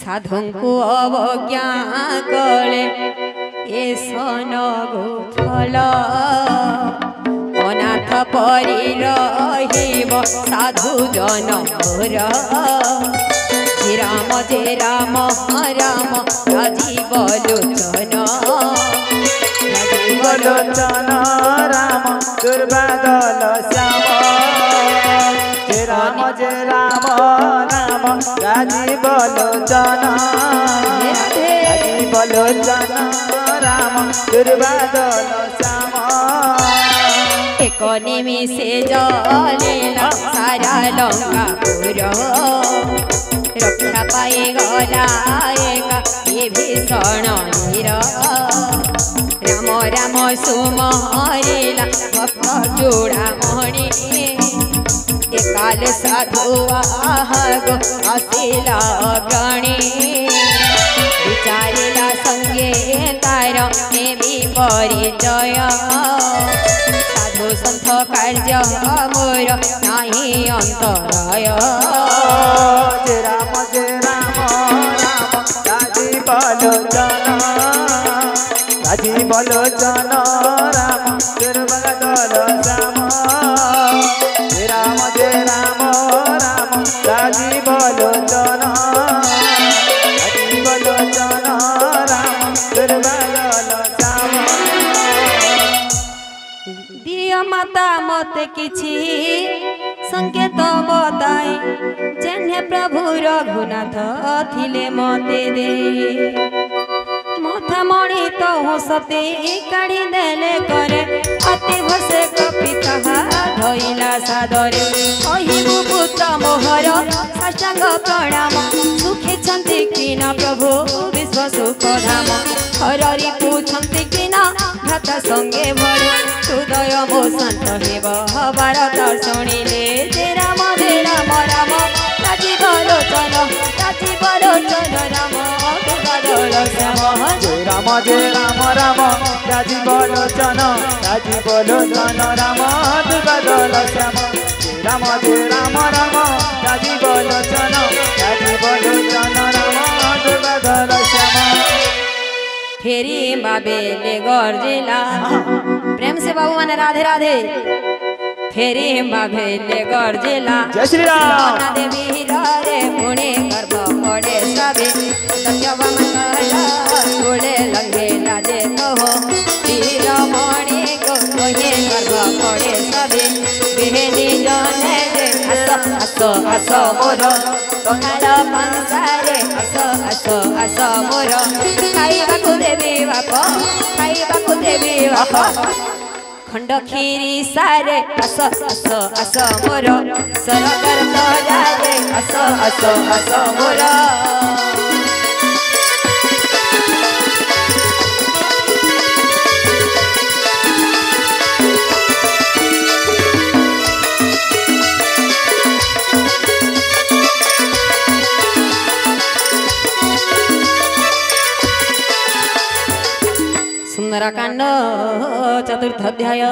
साधु को अवज्ञा कले ए सन गोफल अनाथ परी रहिब साधु जन राम जे राम राम राजीव लोचन राम दुर्बादल श्याम जे राम राम राजीव लोचन राजीव लोचन राम दुर्बादल श्याम एक निमिषे जलेला सारा लंकापुर रक्षा पाए गला ये भीषण वीर राम राम सुमरेला भक्त चूड़ामणि एकाल साधु गो अशिला अग्रणी विचारिला संगे तार नेमी परिचय साधु संत कार्य मोर नाही अंतराय राम राजीव लोचन राजीव लोचन राम दुर्बादल श्याम राम राजीव लोचन राजीव लोचन राम दुर्बादल श्याम दिय माता मते किछि संकेत बताए जेने प्रभु रघुनाथ थिले मते दे मथा मणि तो हसते काढ़ी देले करे अति भसे कपिता धइला सादरे कहिबु पुत्र मोहर साष्टांग प्रणाम सुखे छंती किना प्रभु विश्व सुख धाम हररी पूछंती किना भ्राता संगे भरे हृदय मो शांत हेब भारत शुणिले जे राम राम राजीव लोचन राम दुर्बादल श्याम राम राम राजीव लोचन राम दुर्बादल श्याम राम राम राजीव लोचन राम दुर्बादल श्याम फेरी बाबेले गर्जिला प्रेम से बाबू माने राधे राधे फेरी बाबेले गर्जिला जय श्री राम देवी रे पुणे गर्भ पड़े सबे सत्यव मंगला गोले लंगे लाजे कहो वीर मणि को कोहे गर्भ पड़े सबे बेहनी जने हस मोर कहार पंसारे हस मोर खाइबाकु देवी बाप खंड खीरी सारे हस मोर सरकार तोरारे हस मोर सुंदरकांड चतुर्थ अध्याय।